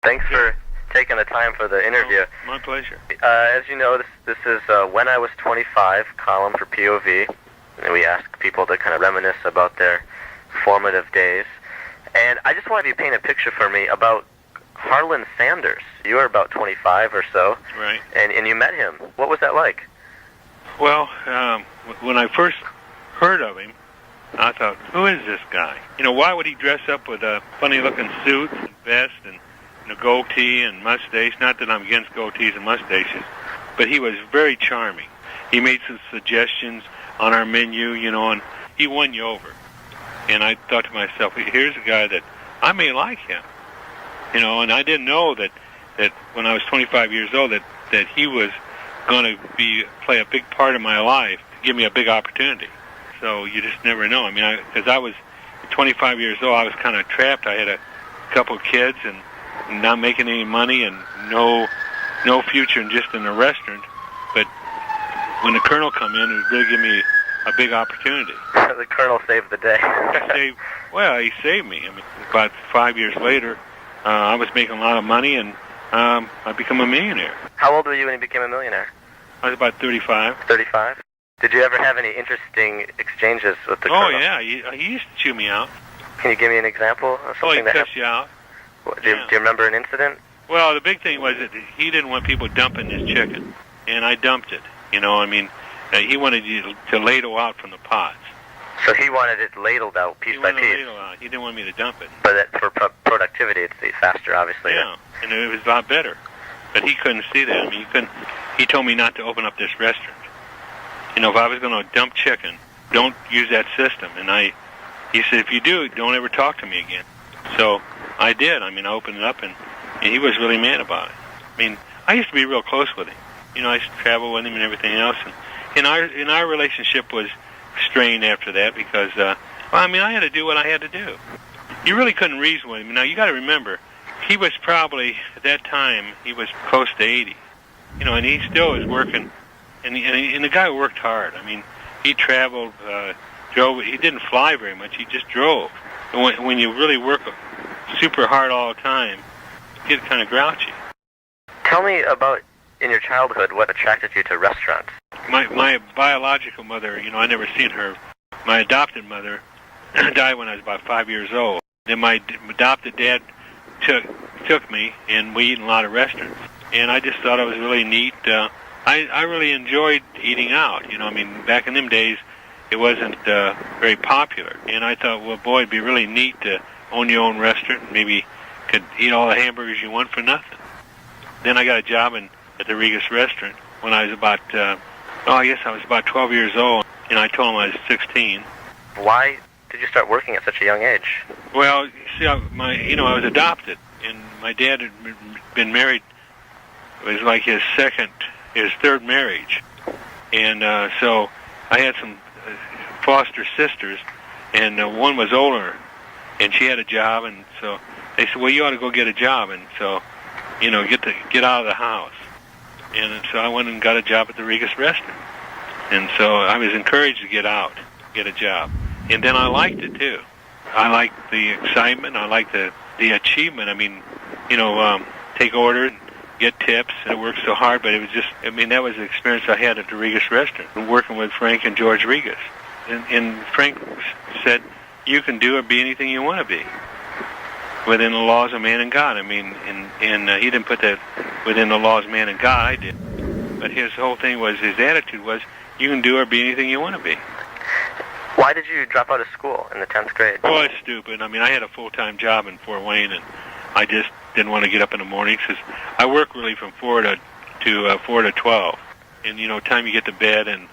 Thanks for taking the time for the interview. My pleasure. As you know, this is When I Was 25 column for POV. And we ask people to kind of reminisce about their formative days. And I just wanted you to paint a picture for me about Harlan Sanders. You were about 25 or so. Right. And you met him. What was that like? Well, when I first heard of him, I thought, who is this guy? You know, why would he dress up with a funny-looking suit and vest and a goatee and mustache? Not that I'm against goatees and mustaches, but he was very charming. He made some suggestions on our menu, you know, and he won you over. And I thought to myself, here's a guy that I may like him, you know. And I didn't know that when I was 25 years old that he was going to play a big part in my life to give me a big opportunity. So you just never know. I mean, because I was 25 years old, I was kind of trapped. I had a couple of kids and not making any money and no future just in a restaurant. But when the Colonel come in, it really gave me a big opportunity. The Colonel saved the day. He saved me. I mean, about 5 years later, I was making a lot of money, and I became a millionaire. How old were you when you became a millionaire? I was about 35. 35? Did you ever have any interesting exchanges with the Colonel? Oh, yeah. He used to chew me out. Can you give me an example of something he'd cuss you out. Do you remember an incident? Well, the big thing was that he didn't want people dumping his chicken, and I dumped it. You know, I mean, he wanted you to ladle out from the pots. So he wanted it ladled out piece by piece. He didn't want me to dump it. But for productivity, it's faster, obviously. Yeah, and it was a lot better. But he couldn't see that. I mean, he told me not to open up this restaurant. You know, if I was going to dump chicken, don't use that system. And he said, if you do, don't ever talk to me again. So I did. I mean, I opened it up, and he was really mad about it. I mean, I used to be real close with him. You know, I used to travel with him and everything else. And our relationship was strained after that because, I had to do what I had to do. You really couldn't reason with him. Now, you got to remember, he was probably, at that time, he was close to 80. You know, and he still is working. And the guy worked hard. I mean, he traveled, drove. He didn't fly very much. He just drove. And when you really work super hard all the time, you get kind of grouchy. Tell me about, in your childhood, what attracted you to restaurants? My biological mother, you know, I never seen her. My adopted mother died when I was about 5 years old. Then my adopted dad took me, and we eat in a lot of restaurants. And I just thought it was really neat. I really enjoyed eating out. You know, I mean, back in them days, it wasn't very popular. And I thought, well, boy, it'd be really neat to own your own restaurant and maybe could eat all the hamburgers you want for nothing. Then I got a job at the Regas restaurant when I was about, I guess I was about 12 years old. And I told him I was 16. Why did you start working at such a young age? Well, you see, I was adopted. And my dad had been married. It was like his third marriage. And so I had some foster sisters, and one was older, and she had a job, and so they said, well, you ought to go get a job, and so, you know, get out of the house. And so I went and got a job at the Regas restaurant. And so I was encouraged to get a job. And then I liked it, too. I liked the excitement. I liked the achievement. I mean, you know, take orders, get tips, and it worked so hard, but it was just, I mean, that was the experience I had at the Regas restaurant, working with Frank and George Regas. And Frank said, you can do or be anything you want to be within the laws of man and God. I mean, and he didn't put that within the laws of man and God, I did. But his whole thing was, his attitude was, you can do or be anything you want to be. Why did you drop out of school in the 10th grade? Well, it's stupid. I mean, I had a full-time job in Fort Wayne, and I just didn't want to get up in the mornings because I work really from 4 to 12. And, you know, time you get to bed, and,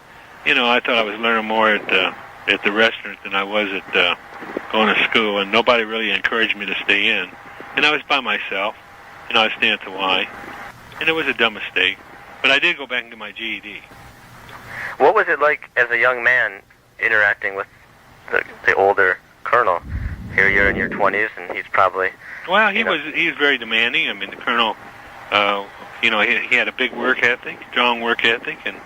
you know, I thought I was learning more at the restaurant than I was at going to school, and nobody really encouraged me to stay in. And I was by myself, and I was staying at the Y. And it was a dumb mistake. But I did go back and get my GED. What was it like as a young man interacting with the older Colonel? Here you're in your 20s, and he's probably... Well, he was very demanding. I mean, the Colonel, you know, he had a big work ethic, strong work ethic. And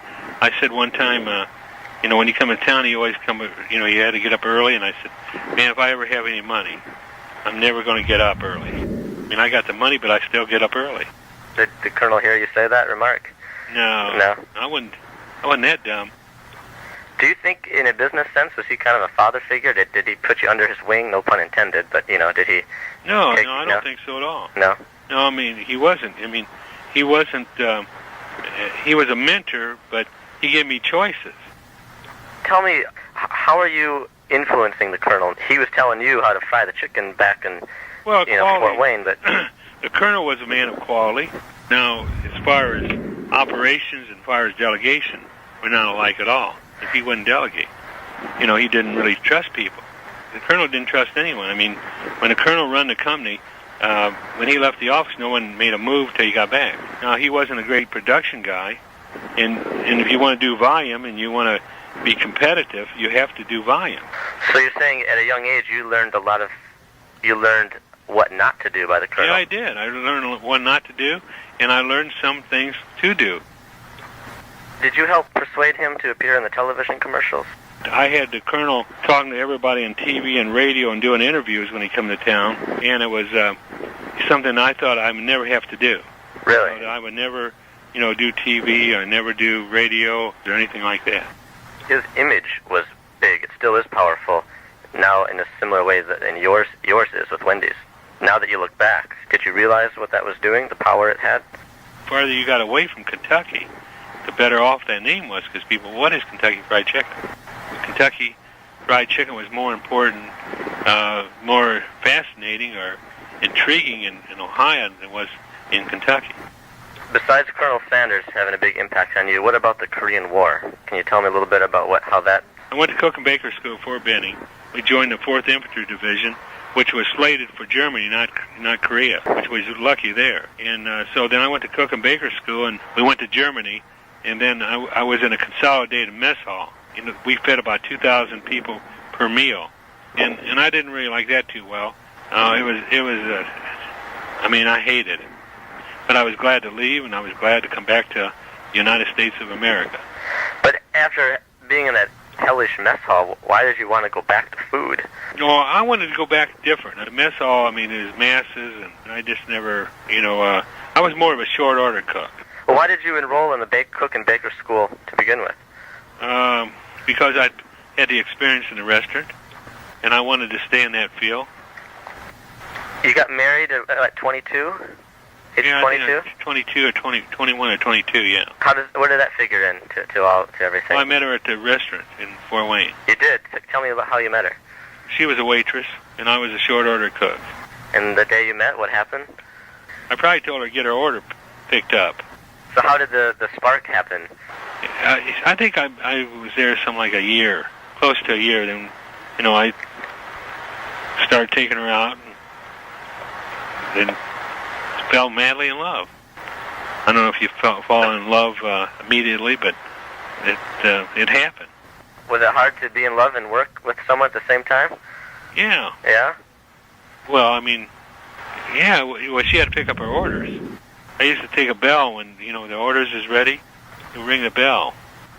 I said one time, you know, when you come to town, you always come, you know, you had to get up early. And I said, man, if I ever have any money, I'm never going to get up early. mean, I got the money, but I still get up early. Did the Colonel hear you say that remark? No. No? I wasn't that dumb. Do you think, in a business sense, was he kind of a father figure? Did he put you under his wing? No pun intended, but, did he... No, I don't think so at all. No? No, I mean, he wasn't. I mean, he wasn't... he was a mentor, but he gave me choices. Tell me, how are you influencing the Colonel? He was telling you how to fry the chicken back in, Well, Fort Wayne, but... The Colonel was a man of quality. Now, as far as operations and as far as delegation, we're not alike at all. If he wouldn't delegate, he didn't really trust people. The Colonel didn't trust anyone. I mean, when the Colonel ran the company, when he left the office, no one made a move till he got back. Now, he wasn't a great production guy, and if you want to do volume and you want to be competitive, you have to do volume. So you're saying at a young age you learned what not to do by the Colonel? Yeah, I did. I learned what not to do, and I learned some things to do. Did you help persuade him to appear in the television commercials? I had the Colonel talking to everybody on TV and radio and doing interviews when he come to town, and it was something I thought I would never have to do. Really? I would never, do TV or never do radio or anything like that. His image was big. It still is powerful. Now, in a similar way that yours is with Wendy's. Now that you look back, did you realize what that was doing, the power it had? The farther you got away from Kentucky, the better off that name was, because people, what is Kentucky Fried Chicken? Kentucky Fried Chicken was more important, more fascinating or intriguing in Ohio than it was in Kentucky. Besides Colonel Sanders having a big impact on you, what about the Korean War? Can you tell me a little bit about how that... I went to Cook and Baker School at Fort Benning. We joined the 4th Infantry Division, which was slated for Germany, not Korea, which was lucky there. And so then I went to Cook and Baker School, and we went to Germany, and then I was in a consolidated mess hall. We fed about 2,000 people per meal, and I didn't really like that too well. I hated it. But I was glad to leave, and I was glad to come back to the United States of America. But after being in that hellish mess hall, why did you want to go back to food? No, I wanted to go back different. The mess hall, there's masses, and I just never, I was more of a short order cook. Well, why did you enroll in the Cook and Baker School to begin with? Because I had the experience in the restaurant, and I wanted to stay in that field. You got married at 22? Age 22? 22 or 21 or 22, yeah. Where did that figure in to everything? Well, I met her at the restaurant in Fort Wayne. You did? Tell me about how you met her. She was a waitress, and I was a short order cook. And the day you met, what happened? I probably told her to get her order picked up. So how did the spark happen? I think I was there something like a year, close to a year. Then, I started taking her out, and then fell madly in love. I don't know if you fall in love immediately, but it happened. Was it hard to be in love and work with someone at the same time? Yeah. Yeah? Well, yeah. Well, she had to pick up her orders. I used to take a bell when, the orders is ready. You'd ring the bell.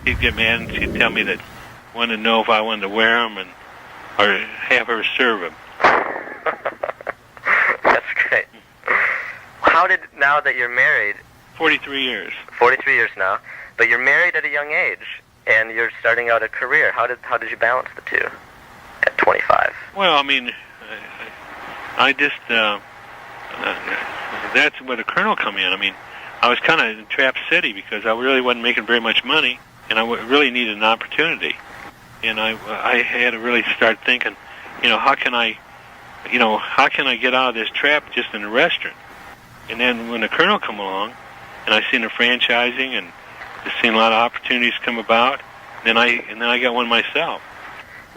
She'd get mad and she'd tell me that wanted to know if I wanted to wear them or have her serve them. That's great. How did, now that you're married... 43 years. 43 years now. But you're married at a young age, and you're starting out a career. How did you balance the two at 25? Well, I just... that's where the Colonel come in. I was kind of in Trap City because I really wasn't making very much money, and I really needed an opportunity. And I had to really start thinking, how can I get out of this trap just in a restaurant? And then when the Colonel come along, and I seen the franchising, and just seen a lot of opportunities come about, then I got one myself.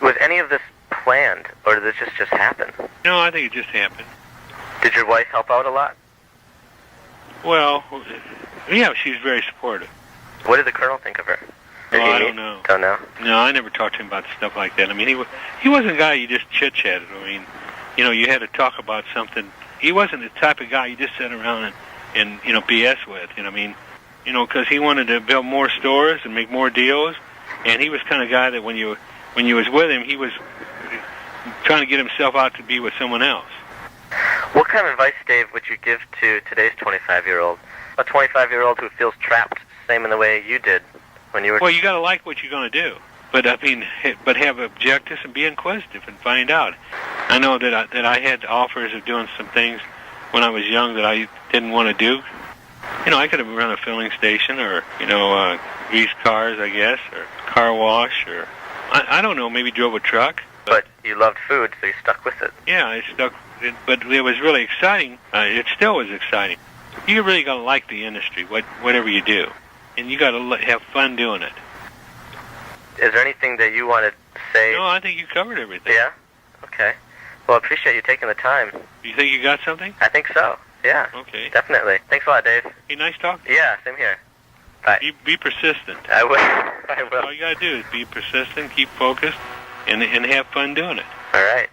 Was any of this planned, or did this just happen? No, I think it just happened. Did your wife help out a lot? Well, yeah, she was very supportive. What did the Colonel think of her? I don't know. Don't know? No, I never talked to him about stuff like that. He wasn't a guy you just chit-chatted. You had to talk about something. He wasn't the type of guy you just sit around and BS with. Because he wanted to build more stores and make more deals, and he was the kind of guy that when you was with him, he was trying to get himself out to be with someone else. What What kind of advice, Dave, would you give to today's 25-year-old? A 25-year-old who feels trapped, same in the way you did when you were... Well, you got to like what you're going to do. But I mean, but have objectives and be inquisitive and find out. I know that I had offers of doing some things when I was young that I didn't want to do. You know, I could have run a filling station or, grease cars, I guess, or car wash, or I don't know, maybe drove a truck. But you loved food, so you stuck with it. Yeah, I stuck. But it was really exciting. It still was exciting. You really got to like the industry, whatever you do, and you got to have fun doing it. Is there anything that you want to say? No, I think you covered everything. Yeah? Okay. Well, I appreciate you taking the time. You think you got something? I think so. Yeah. Okay. Definitely. Thanks a lot, Dave. Hey, nice talking to you. Yeah, same here. Bye. Be persistent. I will. I will. All you got to do is be persistent, keep focused, and have fun doing it. All right.